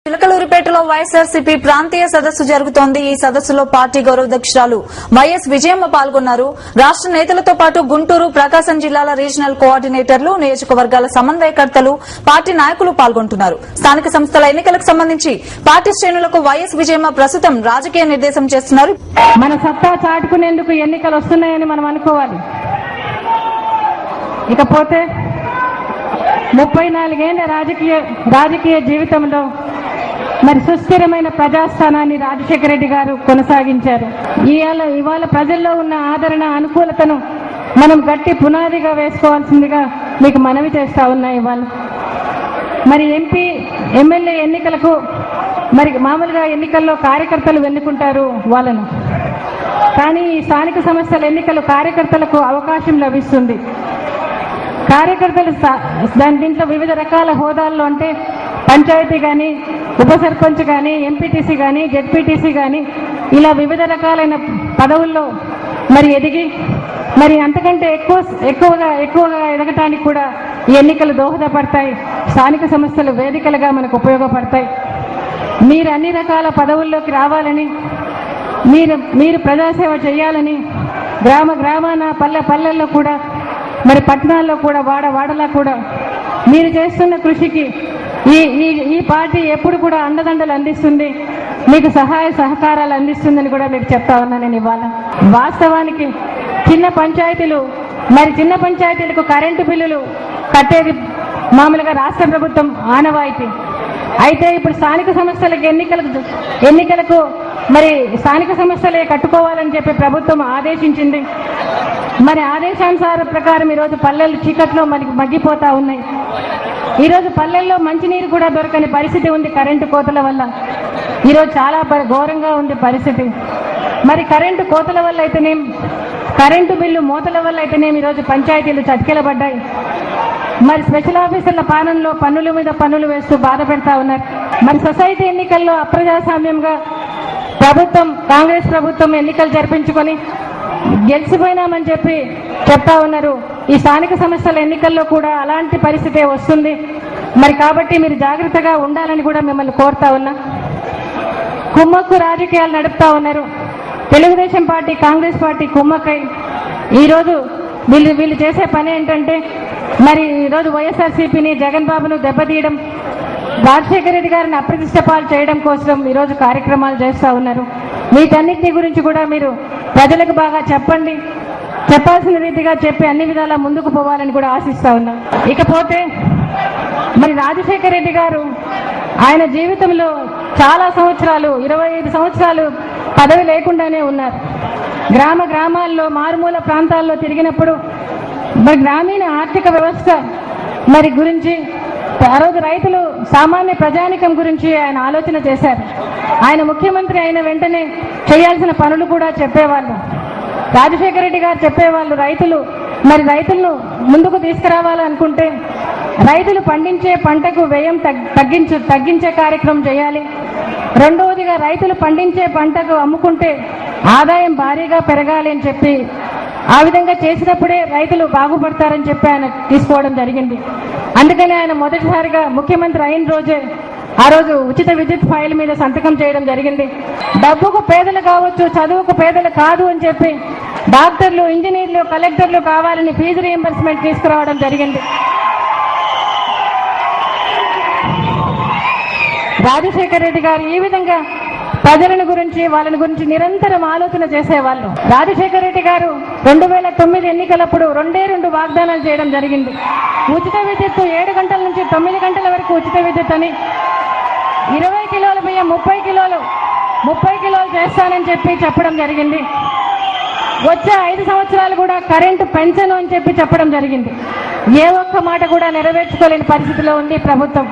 చిలకలూరిపేటలో వైఎస్ఆర్సీపీ ప్రాంతీయ సదస్సు జరుగుతోంది. ఈ సదస్సులో పార్టీ గౌరవాధ్యక్షురాలు వైఎస్ విజయమ్మ పాల్గొన్నారు. రాష్ట నేతలతో పాటు గుంటూరు, ప్రకాశం జిల్లాల రీజనల్ కోఆర్డినేటర్లు, నియోజకవర్గాల సమన్వయకర్తలు, పార్టీ నాయకులు పాల్గొంటున్నారు. స్థానిక సంస్థల ఎన్నికలకు సంబంధించి పార్టీ శ్రేణులకు వైఎస్ విజయమ్మ ప్రస్తుతం రాజకీయ నిర్దేశం చేస్తున్నారు. మన సత్తా చాటుకునేందుకు ఎన్నికలు వస్తున్నాయని మనం అనుకోవాలి. ఇకపోతే 34 ఏళ్ల రాజకీయ జీవితంలో మరి సుస్థిరమైన ప్రజాస్థానాన్ని రాజశేఖర రెడ్డి గారు కొనసాగించారు. ఇవాళ ప్రజల్లో ఉన్న ఆదరణ, అనుకూలతను మనం గట్టి పునాదిగా వేసుకోవాల్సిందిగా మీకు మనవి చేస్తా ఉన్నా. ఇవాళ మరి ఎంపీ, ఎమ్మెల్యే ఎన్నికలకు మరి మామూలుగా ఎన్నికల్లో కార్యకర్తలు ఎన్నుకుంటారు వాళ్ళను, కానీ ఈ స్థానిక సంస్థల ఎన్నికలు కార్యకర్తలకు అవకాశం లభిస్తుంది. కార్యకర్తలు దీంట్లో వివిధ రకాల హోదాల్లో, అంటే పంచాయతీ కానీ, ఉప సర్పంచ్ కానీ, ఎంపీటీసీ కానీ, జెడ్పీటీసీ కానీ, ఇలా వివిధ రకాలైన పదవుల్లో మరి ఎదిగి మరి అంతకంటే ఎక్కువగా ఎదగటానికి కూడా ఈ ఎన్నికలు దోహదపడతాయి. స్థానిక సంస్థలు వేదికలుగా మనకు ఉపయోగపడతాయి. మీరు అన్ని రకాల పదవుల్లోకి రావాలని, మీరు ప్రజాసేవ చేయాలని, గ్రామాన పల్లెల్లో కూడా మరి పట్టణాల్లో కూడా, వాడలా కూడా మీరు చేస్తున్న కృషికి ఈ పార్టీ ఎప్పుడు కూడా అండదండలు అందిస్తుంది, మీకు సహాయ సహకారాలు అందిస్తుందని కూడా మీకు చెప్తా ఉన్నా. నేను ఇవాళ వాస్తవానికి చిన్న పంచాయతీలకు కరెంటు బిల్లులు కట్టేది మామూలుగా రాష్ట్ర ప్రభుత్వం ఆనవాయితీ. అయితే ఇప్పుడు స్థానిక సంస్థలకు ఎన్నికలకు మరి స్థానిక సంస్థలే కట్టుకోవాలని చెప్పి ప్రభుత్వం ఆదేశించింది. మరి ఆదేశానుసార ప్రకారం ఈరోజు పల్లెలు చీకట్లో మనకి మగ్గిపోతా ఉన్నాయి. ఈరోజు పల్లెల్లో మంచినీరు కూడా దొరకని పరిస్థితి ఉంది కరెంటు కోతల వల్ల. ఈరోజు చాలా ఘోరంగా ఉంది పరిస్థితి. మరి కరెంటు కోతల వల్ల అయితేనేం, కరెంటు బిల్లు మోతల వల్ల అయితేనేం ఈరోజు పంచాయతీలు చతికిలబడ్డాయి. మరి స్పెషల్ ఆఫీసర్ల పాలనలో పన్నుల మీద పన్నులు వేస్తూ బాధ పెడతా ఉన్నారు. మరి సొసైటీ ఎన్నికల్లో అప్రజాస్వామ్యంగా కాంగ్రెస్ ప్రభుత్వం ఎన్నికలు జరిపించుకొని గెలిచిపోయినామని చెప్పి చెప్తా ఉన్నారు. ఈ స్థానిక సంస్థల ఎన్నికల్లో కూడా అలాంటి పరిస్థితే వస్తుంది. మరి కాబట్టి మీరు జాగ్రత్తగా ఉండాలని కూడా మిమ్మల్ని కోరుతా ఉన్నా. కుమ్మక్కు రాజకీయాలు నడుపుతా ఉన్నారు. తెలుగుదేశం పార్టీ, కాంగ్రెస్ పార్టీ కుమ్మక్కై ఈరోజు వీళ్ళు చేసే పని ఏంటంటే, మరి ఈరోజు వైఎస్ఆర్సీపీని, జగన్ బాబును దెబ్బతీయడం, రాజశేఖర రెడ్డి గారిని అప్రతిష్ట పాలు చేయడం కోసం ఈరోజు కార్యక్రమాలు చేస్తూ ఉన్నారు. వీటన్నిటిని గురించి కూడా మీరు ప్రజలకు బాగా చెప్పాల్సిన రీతిగా చెప్పి అన్ని విధాలా ముందుకు పోవాలని కూడా ఆశిస్తా ఉన్నాం. ఇకపోతే మరి రాజశేఖర రెడ్డి గారు ఆయన జీవితంలో చాలా సంవత్సరాలు, 25 సంవత్సరాలు పదవి లేకుండానే ఉన్నారు. గ్రామాల్లో, మారుమూల ప్రాంతాల్లో తిరిగినప్పుడు మరి గ్రామీణ ఆర్థిక వ్యవస్థ మరి గురించి, ఆ రోజు రైతులు, సామాన్య ప్రజానికం గురించి ఆయన ఆలోచన చేశారు. ఆయన ముఖ్యమంత్రి అయిన వెంటనే చేయాల్సిన పనులు కూడా చెప్పేవాళ్ళు. రాజశేఖర రెడ్డి గారు చెప్పేవాళ్ళు, రైతులను ముందుకు తీసుకురావాలనుకుంటే రైతులు పండించే పంటకు వ్యయం తగ్గించే కార్యక్రమం చేయాలి. రెండవదిగా రైతులు పండించే పంటకు అమ్ముకుంటే ఆదాయం భారీగా పెరగాలి అని చెప్పి, ఆ విధంగా చేసినప్పుడే రైతులు బాగుపడతారని చెప్పి ఆయన తీసుకోవడం జరిగింది. అందుకని ఆయన మొదటిసారిగా ముఖ్యమంత్రి అయిన రోజే ఆ రోజు ఉచిత విద్యుత్ ఫైల్ మీద సంతకం చేయడం జరిగింది. డబ్బుకు పేదలు కావచ్చు, చదువుకు పేదలు కాదు అని చెప్పి డాక్టర్లు, ఇంజనీర్లు, కలెక్టర్లు కావాలని ఫీజు రీయింబర్స్మెంట్ తీసుకురావడం జరిగింది. రాజశేఖర రెడ్డి గారు ఈ విధంగా ప్రజలను గురించి, వాళ్ళని గురించి నిరంతరం ఆలోచన చేసేవాళ్ళు. రాజశేఖర రెడ్డి గారు 2009 ఎన్నికలప్పుడు 2 వాగ్దానాలు చేయడం జరిగింది. ఉచిత విద్యుత్తు 7 గంటల నుంచి 9 గంటల వరకు ఉచిత విద్యుత్ అని, 20 కిలోల బియ్యం 30 కిలోలు చేస్తానని చెప్పడం జరిగింది. వచ్చే 5 సంవత్సరాలు కూడా కరెంటు పెంచను అని చెప్పడం జరిగింది. ఏ ఒక్క మాట కూడా నెరవేర్చుకోలేని పరిస్థితిలో ఉంది ప్రభుత్వం.